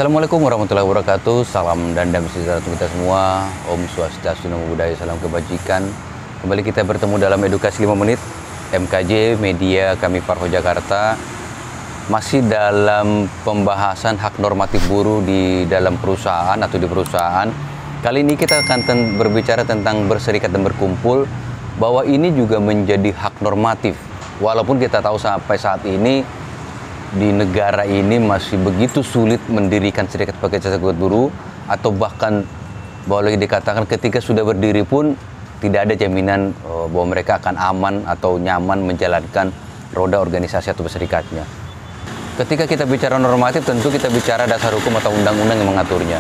Assalamualaikum warahmatullahi wabarakatuh. Salam dan damai sejahtera untuk kita semua. Om Swastiastu, Namo Buddhaya, salam kebajikan. Kembali kita bertemu dalam Edukasi 5 Menit MKJ Media kami Parho Jakarta. Masih dalam pembahasan hak normatif buruh di dalam perusahaan atau di perusahaan. Kali ini kita akan berbicara tentang berserikat dan berkumpul, bahwa ini juga menjadi hak normatif. Walaupun kita tahu sampai saat ini di negara ini masih begitu sulit mendirikan serikat pekerja serikat buruh, atau bahkan boleh dikatakan ketika sudah berdiri pun tidak ada jaminan bahwa mereka akan aman atau nyaman menjalankan roda organisasi atau berserikatnya. Ketika kita bicara normatif, tentu kita bicara dasar hukum atau undang-undang yang mengaturnya.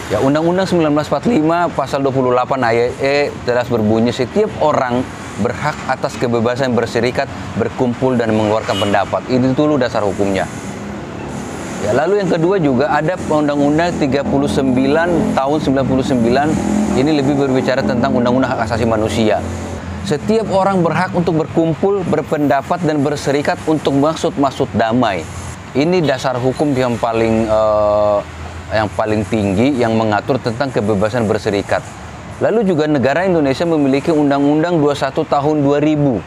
Ya, Undang-Undang 1945 pasal 28 ayat E jelas berbunyi, setiap orang berhak atas kebebasan berserikat, berkumpul dan mengeluarkan pendapat. Itu dulu dasar hukumnya. Ya, lalu yang kedua juga ada Undang-Undang 39 tahun 99. Ini lebih berbicara tentang Undang-Undang Hak Asasi Manusia. Setiap orang berhak untuk berkumpul, berpendapat dan berserikat untuk maksud damai. Ini dasar hukum yang paling tinggi yang mengatur tentang kebebasan berserikat. Lalu juga negara Indonesia memiliki Undang-Undang 21 tahun 2000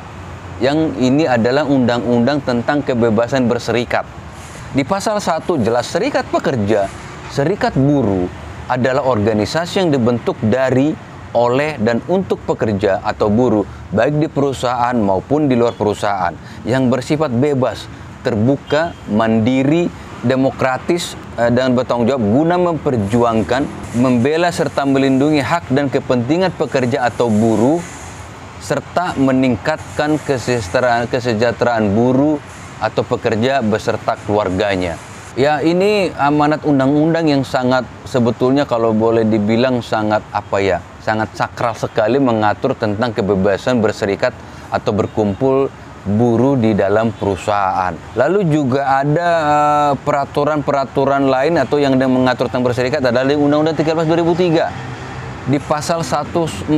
yang ini adalah undang-undang tentang kebebasan berserikat. Di pasal 1 jelas serikat pekerja, serikat buruh adalah organisasi yang dibentuk dari, oleh dan untuk pekerja atau buruh baik di perusahaan maupun di luar perusahaan, yang bersifat bebas, terbuka, mandiri, demokratis dan bertanggung jawab guna memperjuangkan, membela serta melindungi hak dan kepentingan pekerja atau buruh, serta meningkatkan kesejahteraan buruh atau pekerja beserta keluarganya. Ya, ini amanat undang-undang yang sangat, sebetulnya kalau boleh dibilang sangat sangat sakral sekali, mengatur tentang kebebasan berserikat atau berkumpul buruh di dalam perusahaan. Lalu juga ada peraturan-peraturan lain atau yang mengatur tentang berserikat adalah Undang-Undang 13 2003. Di pasal 104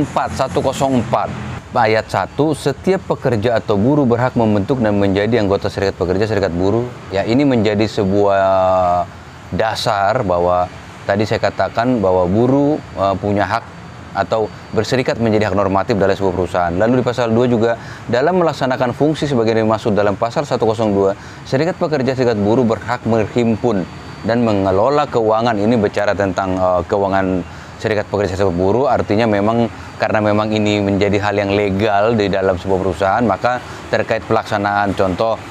ayat 1, setiap pekerja atau buruh berhak membentuk dan menjadi anggota serikat pekerja, serikat buruh. Ya, ini menjadi sebuah dasar bahwa tadi saya katakan bahwa buruh punya hak atau berserikat menjadi hak normatif dalam sebuah perusahaan. Lalu di pasal 2 juga, dalam melaksanakan fungsi sebagai dimaksud dalam pasal 102, serikat pekerja serikat buruh berhak menghimpun dan mengelola keuangan. Ini bicara tentang keuangan serikat pekerja serikat buruh, artinya memang karena memang ini menjadi hal yang legal di dalam sebuah perusahaan, maka terkait pelaksanaan contoh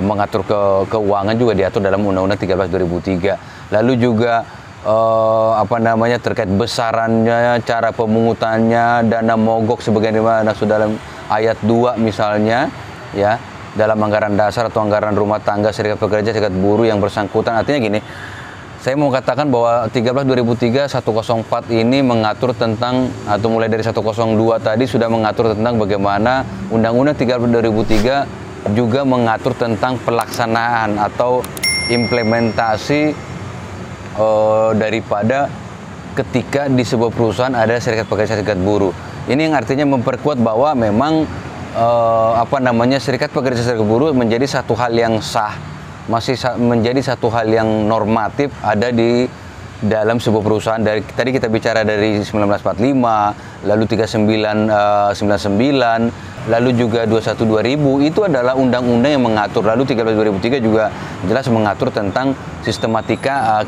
mengatur keuangan juga diatur dalam Undang-Undang 13 2003. Lalu juga terkait besarannya, cara pemungutannya, dana mogok sebagaimana sudah dalam ayat 2 misalnya, ya, dalam anggaran dasar atau anggaran rumah tangga serikat pekerja serikat buruh yang bersangkutan. Artinya gini, saya mau katakan bahwa 13 2003 104 ini mengatur tentang, atau mulai dari 102 tadi sudah mengatur tentang bagaimana Undang-Undang 13 2003 juga mengatur tentang pelaksanaan atau implementasi daripada ketika di sebuah perusahaan ada serikat pekerja serikat buruh. Ini yang artinya memperkuat bahwa memang serikat pekerja serikat buruh menjadi satu hal yang sah, masih menjadi satu hal yang normatif ada di dalam sebuah perusahaan. Dari tadi kita bicara dari 1945, lalu 3999, lalu juga 21 2000, itu adalah undang-undang yang mengatur. Lalu 13 2003 juga jelas mengatur tentang sistematika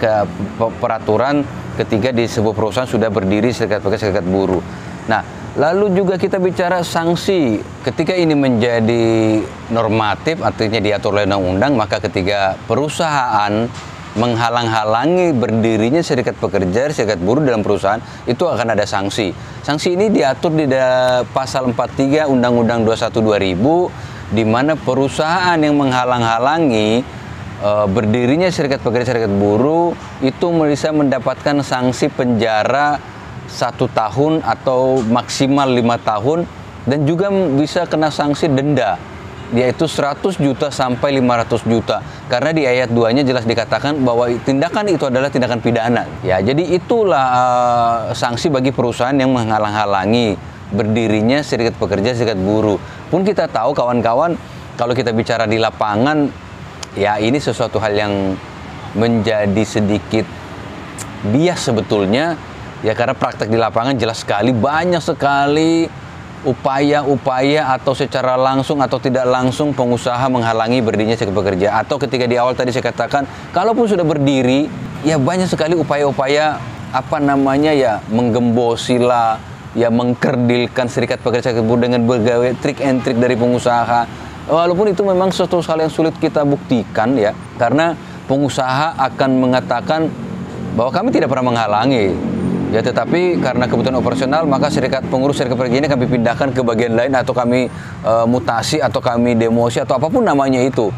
peraturan ketika di sebuah perusahaan sudah berdiri serikat pekerja serikat buruh. Nah, lalu juga kita bicara sanksi. Ketika ini menjadi normatif, artinya diatur oleh undang-undang, maka ketika perusahaan menghalang-halangi berdirinya serikat pekerja, serikat buruh dalam perusahaan, itu akan ada sanksi. Sanksi ini diatur di pasal 43 Undang-Undang 21 2000, di mana perusahaan yang menghalang-halangi berdirinya serikat pekerja, serikat buruh itu bisa mendapatkan sanksi penjara 1 tahun atau maksimal 5 tahun, dan juga bisa kena sanksi denda, yaitu 100 juta sampai 500 juta. Karena di ayat 2-nya jelas dikatakan bahwa tindakan itu adalah tindakan pidana. Ya, jadi itulah sanksi bagi perusahaan yang menghalang-halangi berdirinya serikat pekerja, serikat buruh. Pun kita tahu kawan-kawan, kalau kita bicara di lapangan, ya ini sesuatu hal yang menjadi sedikit bias sebetulnya, ya karena praktek di lapangan jelas sekali banyak sekali upaya-upaya atau secara langsung atau tidak langsung pengusaha menghalangi berdirinya serikat pekerja. Atau ketika di awal tadi saya katakan, kalaupun sudah berdiri, ya banyak sekali upaya-upaya menggembosi lah, ya mengkerdilkan serikat pekerja dengan berbagai trik and trik dari pengusaha. Walaupun itu memang suatu hal yang sulit kita buktikan ya, karena pengusaha akan mengatakan bahwa kami tidak pernah menghalangi. Ya, tetapi karena kebutuhan operasional, maka pengurus serikat pekerja ini kami pindahkan ke bagian lain, atau kami mutasi, atau kami demosi, atau apapun namanya itu.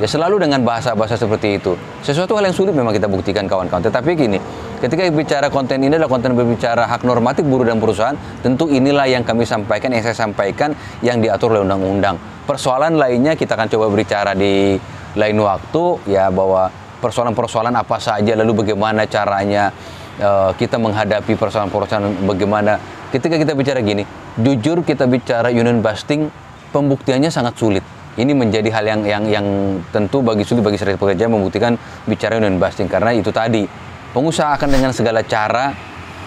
Ya, selalu dengan bahasa-bahasa seperti itu. Sesuatu hal yang sulit memang kita buktikan, kawan-kawan. Tetapi gini, ketika bicara konten ini adalah konten berbicara hak normatif buruh dan perusahaan, tentu inilah yang kami sampaikan, yang saya sampaikan, yang diatur oleh undang-undang. Persoalan lainnya kita akan coba berbicara di lain waktu, ya, bahwa persoalan-persoalan apa saja, lalu bagaimana caranya kita menghadapi persoalan-persoalan, bagaimana ketika kita bicara gini, jujur kita bicara union busting, pembuktiannya sangat sulit. Ini menjadi hal yang tentu sulit bagi serikat pekerja membuktikan bicara union busting, karena itu tadi pengusaha akan dengan segala cara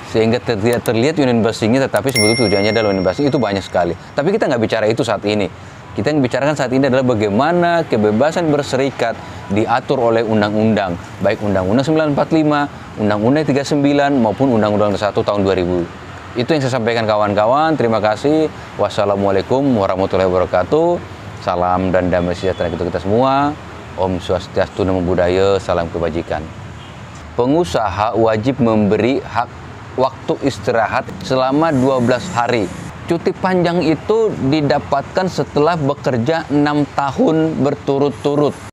sehingga terlihat union bustingnya, tetapi sebetulnya tujuannya adalah union busting. Itu banyak sekali, tapi kita nggak bicara itu saat ini. Kita yang bicarakan saat ini adalah bagaimana kebebasan berserikat diatur oleh undang-undang, baik Undang-Undang 945, Undang-Undang 39, maupun Undang-Undang 1 tahun 2000. Itu yang saya sampaikan, kawan-kawan. Terima kasih. Wassalamualaikum warahmatullahi wabarakatuh. Salam dan damai sejahtera untuk kita semua. Om Swastiastu, Namo Buddhaya, salam kebajikan. Pengusaha wajib memberi hak waktu istirahat selama 12 hari. Cuti panjang itu didapatkan setelah bekerja 6 tahun berturut-turut.